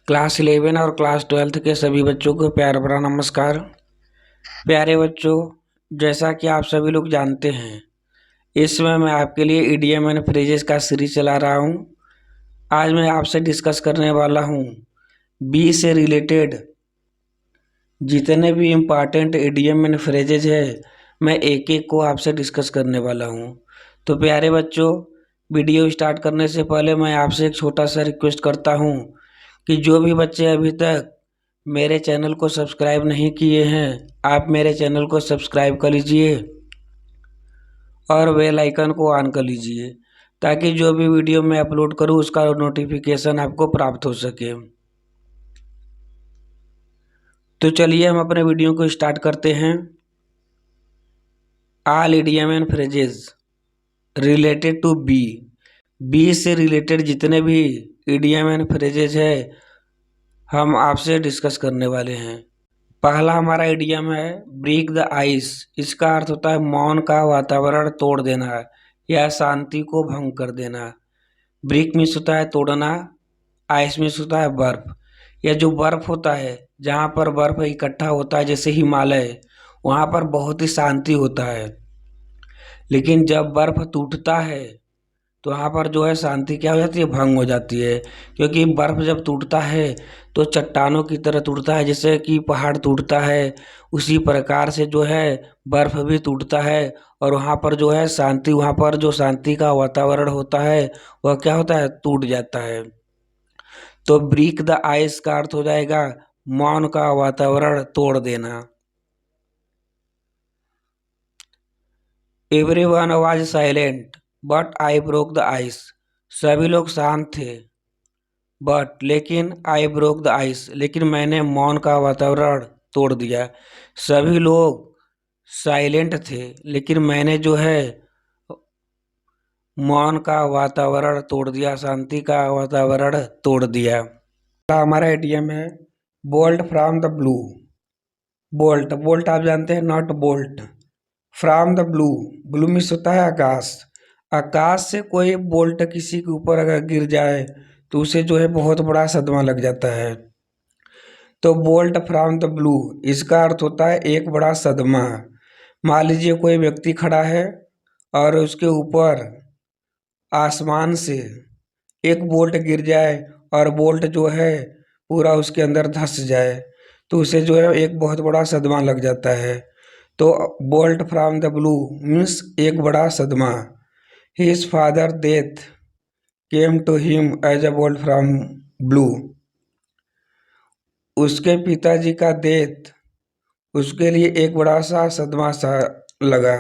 Class 11 और class 12 के सभी बच्चों को प्यार भरा नमस्कार। प्यारे बच्चों, जैसा कि आप सभी लोग जानते हैं, इस समय मैं आपके लिए इडियम एंड फ्रेजेस का सीरीज चला रहा हूं। आज मैं आपसे डिस्कस करने वाला हूं बी से रिलेटेड जितने भी इम्पॉर्टेंट इडियम एंड फ्रेजेज है, मैं एक एक को आपसे डिस्कस करने वाला हूं। तो प्यारे बच्चों, वीडियो स्टार्ट करने से पहले मैं आपसे एक छोटा सा रिक्वेस्ट करता हूं कि जो भी बच्चे अभी तक मेरे चैनल को सब्सक्राइब नहीं किए हैं, आप मेरे चैनल को सब्सक्राइब कर लीजिए और बेल आइकन को ऑन कर लीजिए ताकि जो भी वीडियो मैं अपलोड करूं उसका नोटिफिकेशन आपको प्राप्त हो सके। तो चलिए हम अपने वीडियो को स्टार्ट करते हैं। All idiom and phrases related to B. B से रिलेटेड जितने भी इडियम एंड फ्रेजेस है हम आपसे डिस्कस करने वाले हैं। पहला हमारा इडियम है ब्रेक द आइस। इसका अर्थ होता है मौन का वातावरण तोड़ देना या शांति को भंग कर देना। ब्रेक मीन्स होता है तोड़ना, आइस मीन्स होता है बर्फ। यह जो बर्फ होता है, जहाँ पर बर्फ इकट्ठा होता है जैसे हिमालय, वहाँ पर बहुत ही शांति होता है। लेकिन जब बर्फ टूटता है तो वहाँ पर जो है शांति क्या हो जाती है, भंग हो जाती है। क्योंकि बर्फ जब टूटता है तो चट्टानों की तरह टूटता है, जैसे कि पहाड़ टूटता है उसी प्रकार से जो है बर्फ भी टूटता है और वहाँ पर जो है शांति, वहाँ पर जो शांति का वातावरण होता है वह क्या होता है, टूट जाता है। तो ब्रेक द आइस का अर्थ हो जाएगा मौन का वातावरण तोड़ देना। Everyone was silent but I broke the ice. सभी लोग शांत थे बट लेकिन आई ब्रोक द आइस, लेकिन मैंने मौन का वातावरण तोड़ दिया। सभी लोग साइलेंट थे लेकिन मैंने जो है मौन का वातावरण तोड़ दिया, शांति का वातावरण तोड़ दिया। हमारा इडियम है bolt from the blue. Bolt, bolt आप जानते हैं, not bolt. From the blue, blue means होता है आकाश। आकाश से कोई बोल्ट किसी के ऊपर अगर गिर जाए तो उसे जो है बहुत बड़ा सदमा लग जाता है। तो बोल्ट फ्रॉम द ब्लू इसका अर्थ होता है एक बड़ा सदमा। मान लीजिए कोई व्यक्ति खड़ा है और उसके ऊपर आसमान से एक बोल्ट गिर जाए और बोल्ट जो है पूरा उसके अंदर धंस जाए तो उसे जो है एक बहुत बड़ा सदमा लग जाता है। तो bolt from the blue means एक बड़ा सदमा। His father death came to him as a bolt from blue. उसके पिताजी का डेथ उसके लिए एक बड़ा सा सदमा सा लगा।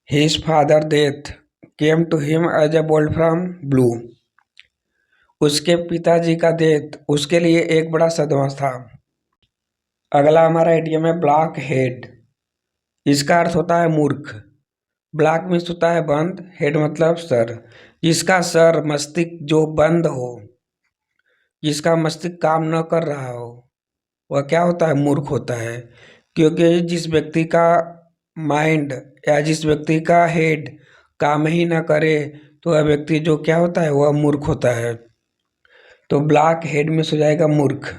His father death came to him as a bolt from blue. उसके पिताजी का डेथ उसके लिए एक बड़ा सदमा था। अगला हमारा इडियम है ब्लैक हेड। इसका अर्थ होता है मूर्ख। ब्लैक मीन्स होता है बंद, हेड मतलब सर। जिसका सर, मस्तिष्क जो बंद हो, जिसका मस्तिष्क काम न कर रहा हो, वह क्या होता है, मूर्ख होता है। क्योंकि जिस व्यक्ति का माइंड या जिस व्यक्ति का हेड काम ही ना करे तो वह व्यक्ति जो क्या होता है, वह मूर्ख होता है। तो ब्लैक हेड में हो जाएगा मूर्ख।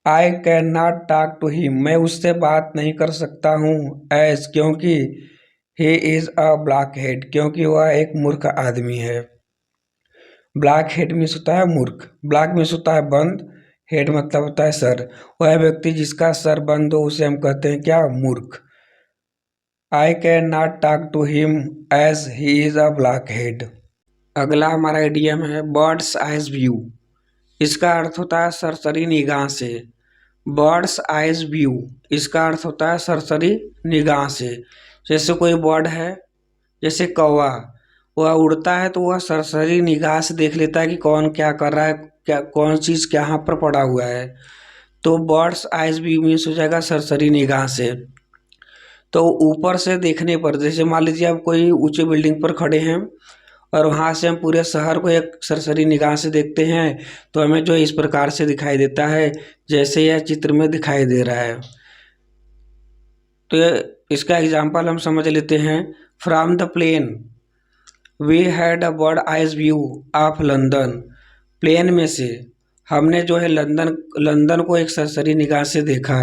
I can not talk to him, मैं उससे बात नहीं कर सकता हूँ, एज क्योंकि he is a black head, क्योंकि वह एक मूर्ख आदमी है। ब्लैक हेड मीन्स होता है मूर्ख, ब्लैक मीन्स होता है बंद, हेड मतलब होता है सर। वह व्यक्ति जिसका सर बंद हो उसे हम कहते हैं क्या, मूर्ख। I can not talk to him as he is a black head. अगला हमारा इडियम है बर्ड्स आइज व्यू। इसका अर्थ होता है सरसरी निगाह से। बर्ड्स आइज व्यू इसका अर्थ होता है सरसरी निगाह से। जैसे कोई बर्ड है, जैसे कौवा, वह उड़ता है तो वह सरसरी निगाह से देख लेता है कि कौन क्या कर रहा है, क्या कौन चीज़ कहाँ पर पड़ा हुआ है। तो बर्ड्स आइज व्यू मीन्स हो जाएगा सरसरी निगाह से। तो ऊपर से देखने पर, जैसे मान लीजिए आप कोई ऊंचे बिल्डिंग पर खड़े हैं और वहाँ से हम पूरे शहर को एक सरसरी निगाह से देखते हैं तो हमें जो इस प्रकार से दिखाई देता है जैसे यह चित्र में दिखाई दे रहा है। तो इसका एग्जाम्पल हम समझ लेते हैं। From the plane we had a bird eyes view of London. Plane में से हमने जो है लंदन लंदन को एक सरसरी निगाह से देखा।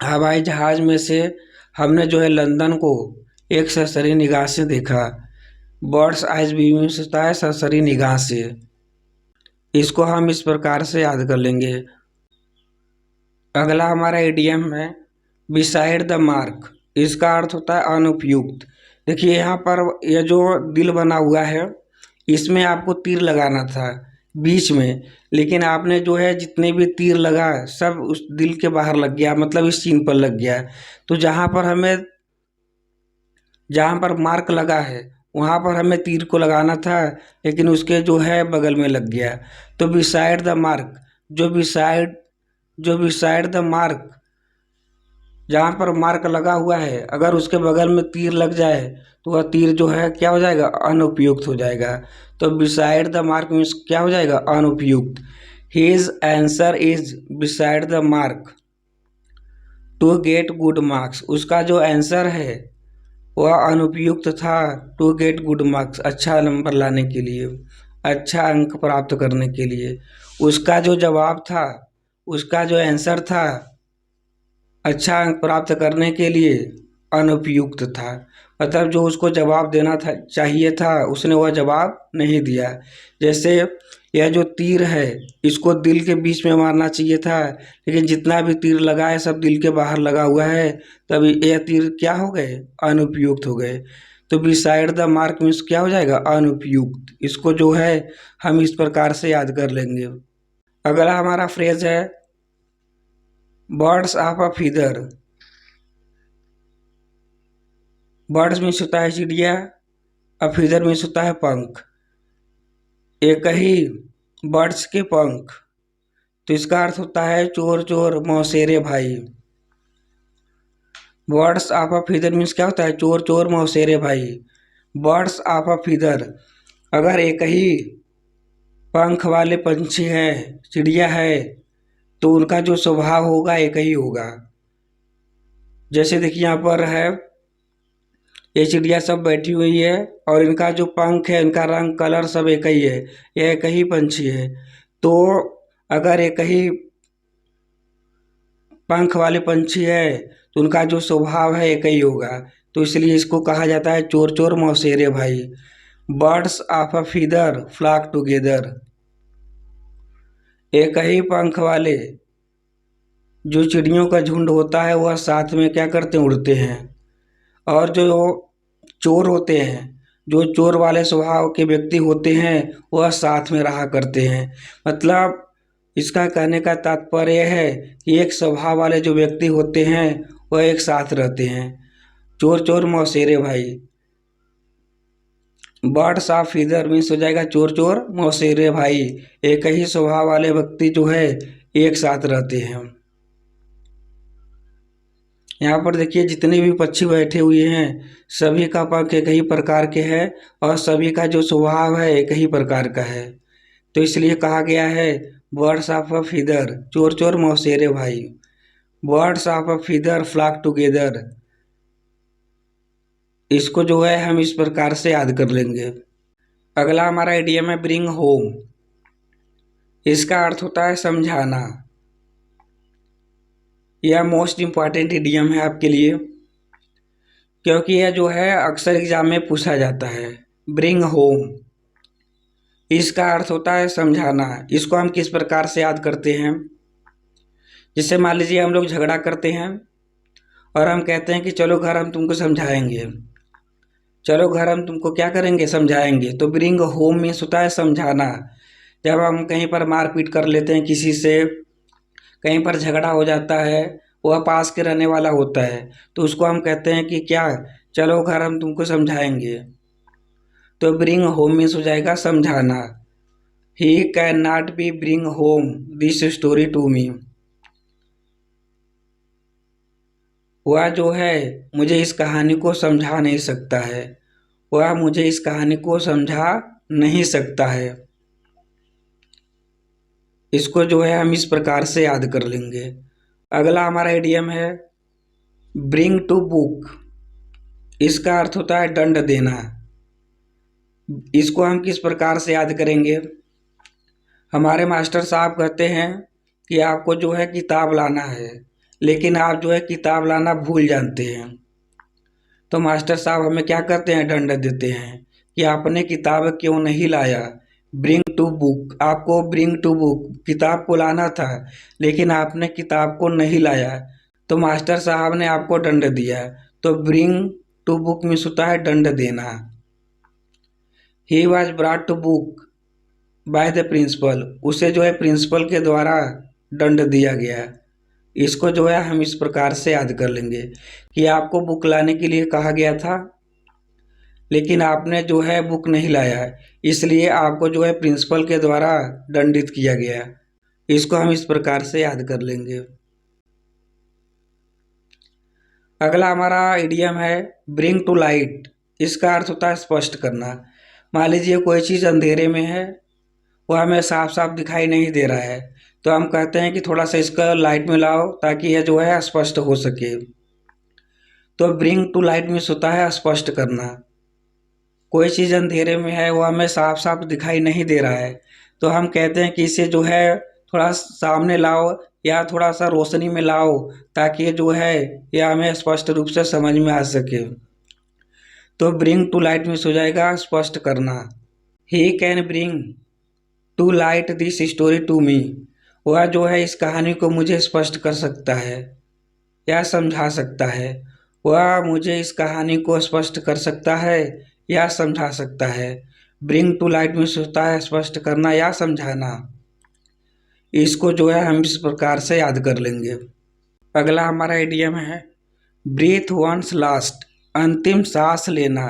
हवाई जहाज में से हमने जो है लंदन को एक सरसरी निगाह से देखा। बर्ड्स आइज व्यू से होता है सरसरी निगाह से। इसको हम इस प्रकार से याद कर लेंगे। अगला हमारा इडियम है बिसाइड द मार्क। इसका अर्थ होता है अनुपयुक्त। देखिए यहाँ पर यह जो दिल बना हुआ है इसमें आपको तीर लगाना था बीच में, लेकिन आपने जो है जितने भी तीर लगा सब उस दिल के बाहर लग गया, मतलब इस चिन्ह पर लग गया। तो जहाँ पर मार्क लगा है वहाँ पर हमें तीर को लगाना था, लेकिन उसके जो है बगल में लग गया। तो बिसाइड द मार्क, जो बिसाइड द मार्क, जहाँ पर मार्क लगा हुआ है अगर उसके बगल में तीर लग जाए तो वह तीर जो है क्या हो जाएगा, अनुपयुक्त हो जाएगा। तो बिसाइड द मार्क मीन्स क्या हो जाएगा, अनुपयुक्त। His answer is beside the mark to get good marks. उसका जो आंसर है वह अनुपयुक्त था टू गेट गुड मार्क्स, अच्छा नंबर लाने के लिए, अच्छा अंक प्राप्त करने के लिए। उसका जो जवाब था, उसका जो आंसर था अच्छा अंक प्राप्त करने के लिए अनुपयुक्त था। मतलब जो उसको जवाब देना था चाहिए था उसने वह जवाब नहीं दिया। जैसे यह जो तीर है इसको दिल के बीच में मारना चाहिए था, लेकिन जितना भी तीर लगा है सब दिल के बाहर लगा हुआ है, तब यह तीर क्या हो गए, अनुपयुक्त हो गए। तो बिसाइड द मार्क मीन्स क्या हो जाएगा, अनुपयुक्त। इसको जो है हम इस प्रकार से याद कर लेंगे। अगला हमारा फ्रेज है birds of a feather. Birds means होता है चिड़िया, अ फीदर मीन्स होता है पंख। एक ही बर्ड्स के पंख, तो इसका अर्थ होता है चोर चोर मौसेरे भाई। Birds of a feather means क्या होता है, चोर चोर मौसेरे भाई। बर्ड्स ऑफ अ फीदर, अगर एक ही पंख वाले पंछी है, चिड़िया है, तो उनका जो स्वभाव होगा एक ही होगा। जैसे देखिए यहाँ पर है ये चिड़िया सब बैठी हुई है और इनका जो पंख है, इनका रंग कलर सब एक ही है, यह एक ही पंछी है। तो अगर एक ही पंख वाले पंछी है तो उनका जो स्वभाव है एक ही होगा, तो इसलिए इसको कहा जाता है चोर चोर मौसेरे भाई। Birds of a feather flock together. एक ही पंख वाले जो चिड़ियों का झुंड होता है वह साथ में क्या करते हैं, उड़ते हैं। और जो चोर होते हैं, जो चोर वाले स्वभाव के व्यक्ति होते हैं वह साथ में रहा करते हैं। मतलब इसका कहने का तात्पर्य है कि एक स्वभाव वाले जो व्यक्ति होते हैं वह एक साथ रहते हैं। चोर चोर मौसेरे भाई। बर्ड्स ऑफ फीदर मीन्स हो जाएगा चोर चोर मौसेरे भाई, एक ही स्वभाव वाले व्यक्ति जो है एक साथ रहते हैं। यहाँ पर देखिए जितने भी पक्षी बैठे हुए हैं सभी का पंख एक ही प्रकार के है और सभी का जो स्वभाव है एक ही प्रकार का है, तो इसलिए कहा गया है बर्ड्स ऑफ अ फीदर, चोर चोर मौसेरे भाई। Birds of a feather flock together, इसको जो है हम इस प्रकार से याद कर लेंगे। अगला हमारा इडियम है ब्रिंग होम। इसका अर्थ होता है समझाना। यह मोस्ट इम्पॉर्टेंट इडियम है आपके लिए, क्योंकि यह जो है अक्सर एग्जाम में पूछा जाता है। ब्रिंग होम, इसका अर्थ होता है समझाना। इसको हम किस प्रकार से याद करते हैं, जैसे मान लीजिए हम लोग झगड़ा करते हैं और हम कहते हैं कि चलो घर हम तुमको समझाएंगे, चलो घर हम तुमको क्या करेंगे, समझाएंगे। तो ब्रिंग होम मीन्स होता है समझाना। जब हम कहीं पर मारपीट कर लेते हैं किसी से, कहीं पर झगड़ा हो जाता है, वह पास के रहने वाला होता है, तो उसको हम कहते हैं कि क्या, चलो घर हम तुमको समझाएंगे। तो ब्रिंग होम मीन्स हो जाएगा समझाना। He can not be bring home this story to me. वह जो है मुझे इस कहानी को समझा नहीं सकता है, वह मुझे इस कहानी को समझा नहीं सकता है। इसको जो है हम इस प्रकार से याद कर लेंगे। अगला हमारा इडियम है ब्रिंग टू बुक। इसका अर्थ होता है दंड देना। इसको हम किस प्रकार से याद करेंगे, हमारे मास्टर साहब कहते हैं कि आपको जो है किताब लाना है, लेकिन आप जो है किताब लाना भूल जाते हैं। तो मास्टर साहब हमें क्या करते हैं, दंड देते हैं कि आपने किताब क्यों नहीं लाया। ब्रिंग टू बुक, आपको ब्रिंग टू बुक, किताब को लाना था लेकिन आपने किताब को नहीं लाया, तो मास्टर साहब ने आपको दंड दिया। तो ब्रिंग टू बुक में होता है दंड देना। He was brought to book by the principal, उसे जो है प्रिंसिपल के द्वारा दंड दिया गया। इसको जो है हम इस प्रकार से याद कर लेंगे कि आपको बुक लाने के लिए कहा गया था लेकिन आपने जो है बुक नहीं लाया, इसलिए आपको जो है प्रिंसिपल के द्वारा दंडित किया गया। इसको हम इस प्रकार से याद कर लेंगे। अगला हमारा इडियम है ब्रिंग टू लाइट। इसका अर्थ होता है स्पष्ट करना। मान लीजिए कोई चीज़ अंधेरे में है, वह हमें साफ साफ दिखाई नहीं दे रहा है, तो हम कहते हैं कि थोड़ा सा इसका लाइट में लाओ ताकि यह जो है स्पष्ट हो सके। तो ब्रिंग टू लाइट मीन्स होता है स्पष्ट करना। कोई चीज़ अंधेरे में है, वह हमें साफ साफ दिखाई नहीं दे रहा है, तो हम कहते हैं कि इसे जो है थोड़ा सामने लाओ या थोड़ा सा रोशनी में लाओ ताकि ये जो है यह हमें स्पष्ट रूप से समझ में आ सके। तो ब्रिंग टू लाइट मीन्स हो जाएगा स्पष्ट करना। He can bring to light this story to me, वह जो है इस कहानी को मुझे स्पष्ट कर सकता है या समझा सकता है। वह मुझे इस कहानी को स्पष्ट कर सकता है या समझा सकता है। ब्रिंग टू लाइट में होता है स्पष्ट करना या समझाना। इसको जो है हम इस प्रकार से याद कर लेंगे। अगला हमारा इडियम है ब्रीथ वंस लास्ट, अंतिम सांस लेना।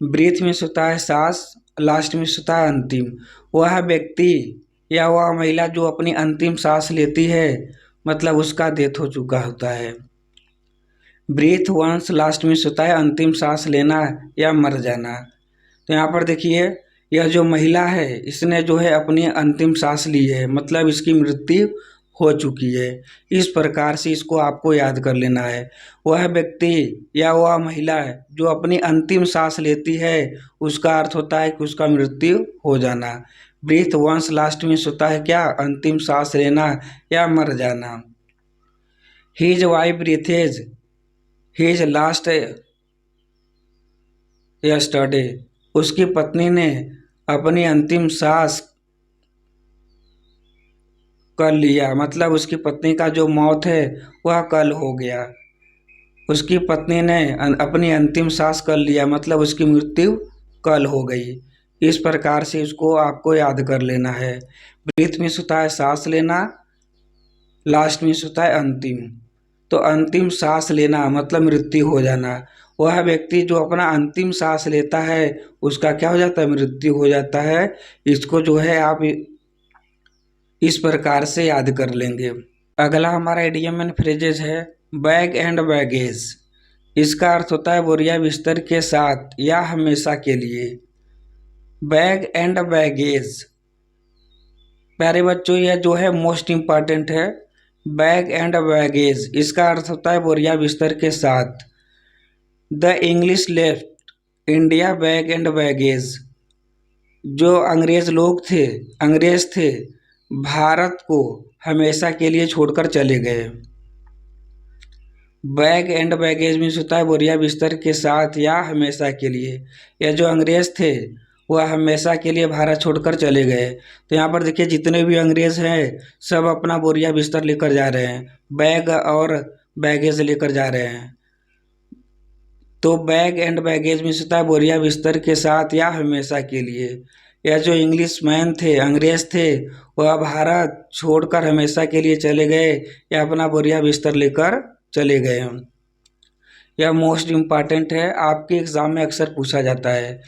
ब्रीथ में होता है सांस, लास्ट में होता है अंतिम। वह व्यक्ति या वह महिला जो अपनी अंतिम सांस लेती है, मतलब उसका डेथ हो चुका होता है। ब्रीथ वंस लास्ट में होता है अंतिम सांस लेना या मर जाना। तो यहाँ पर देखिए यह जो महिला है इसने जो है अपनी अंतिम सांस ली है, मतलब इसकी मृत्यु हो चुकी है। इस प्रकार से इसको आपको याद कर लेना है। वह व्यक्ति या वह महिला जो अपनी अंतिम सांस लेती है, उसका अर्थ होता है कि उसका मृत्यु हो जाना। ब्रीथ वंस लास्ट में होता है क्या, अंतिम सांस लेना या मर जाना। His wife breathes his last yesterday, उसकी पत्नी ने अपनी अंतिम सांस कर लिया, मतलब उसकी पत्नी का जो मौत है वह कल हो गया। उसकी पत्नी ने अपनी अंतिम सांस कर लिया, मतलब उसकी मृत्यु कल हो गई। इस प्रकार से इसको आपको याद कर लेना है। ब्रीथ में होता है सांस लेना, लास्ट में होता है अंतिम। तो अंतिम सांस लेना मतलब मृत्यु हो जाना। वह व्यक्ति जो अपना अंतिम सांस लेता है उसका क्या हो जाता है, मृत्यु हो जाता है। इसको जो है आप इस प्रकार से याद कर लेंगे। अगला हमारा इडियम एंड फ्रेजेज है बैग एंड बैगेज। इसका अर्थ होता है बोरिया बिस्तर के साथ या हमेशा के लिए। बैग एंड बैगेज, प्यारे बच्चों यह जो है मोस्ट इम्पॉर्टेंट है। बैग एंड बैगेज इसका अर्थ होता है बोरिया बिस्तर के साथ। The English left India bag and baggage, जो अंग्रेज थे भारत को हमेशा के लिए छोड़कर चले गए। बैग एंड बैगेज में होता है बोरिया बिस्तर के साथ या हमेशा के लिए। यह जो अंग्रेज थे वह हमेशा के लिए भारत छोड़कर चले गए। तो यहाँ पर देखिए जितने भी अंग्रेज हैं सब अपना बोरिया बिस्तर लेकर जा रहे हैं, बैग और बैगेज लेकर जा रहे हैं। तो बैग एंड बैगेज में होता है बोरिया बिस्तर के साथ या हमेशा के लिए। यह जो इंग्लिश मैन थे, अंग्रेज थे, वह भारत छोड़कर हमेशा के लिए चले गए या अपना बोरिया बिस्तर लेकर चले गए। यह मोस्ट इम्पॉर्टेंट है, आपके एग्ज़ाम में अक्सर पूछा जाता है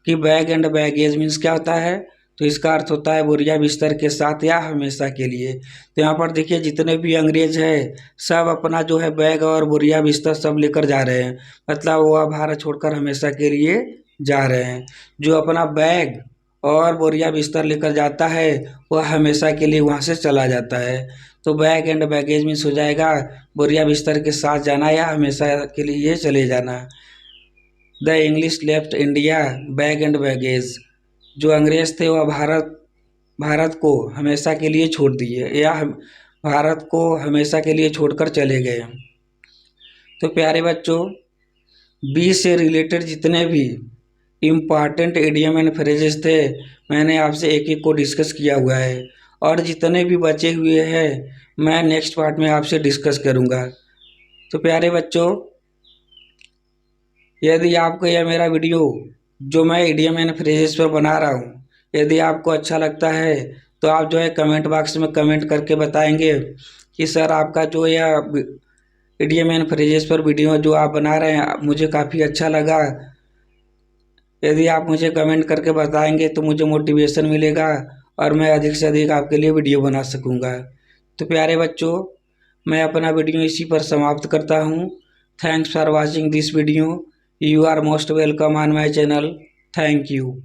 कि बैग एंड बैगेज मीन्स क्या होता है। तो इसका अर्थ होता है बोरिया बिस्तर के साथ या हमेशा के लिए। तो यहाँ पर देखिए जितने भी अंग्रेज हैं सब अपना जो है बैग और बोरिया बिस्तर सब लेकर जा रहे हैं, मतलब वह भारत छोड़कर हमेशा के लिए जा रहे हैं। जो अपना बैग और बोरिया बिस्तर लेकर जाता है वह हमेशा के लिए वहाँ से चला जाता है। तो बैग एंड बैगेज मीन्स हो जाएगा बोरिया बिस्तर के साथ जाना या हमेशा के लिए चले जाना। The English left India bag and baggage, जो अंग्रेज थे वह भारत भारत को हमेशा के लिए छोड़ दिए या भारत को हमेशा के लिए छोड़कर चले गए। तो प्यारे बच्चों, बी से रिलेटेड जितने भी इम्पॉर्टेंट इडियम एंड फ्रेजेस थे मैंने आपसे एक एक को डिस्कस किया हुआ है, और जितने भी बचे हुए हैं मैं नेक्स्ट पार्ट में आपसे डिस्कस करूँगा। तो प्यारे बच्चों, यदि आपको यह मेरा वीडियो जो मैं इडियम एंड फ्रेजेस पर बना रहा हूँ यदि आपको अच्छा लगता है तो आप जो है कमेंट बॉक्स में कमेंट करके बताएंगे कि सर आपका जो यह इडियम एंड फ्रेजेस पर वीडियो जो आप बना रहे हैं मुझे काफ़ी अच्छा लगा। यदि आप मुझे कमेंट करके बताएंगे तो मुझे मोटिवेशन मिलेगा और मैं अधिक से अधिक आपके लिए वीडियो बना सकूँगा। तो प्यारे बच्चों, मैं अपना वीडियो इसी पर समाप्त करता हूँ। Thanks for watching this video. You are most welcome on my channel. Thank you.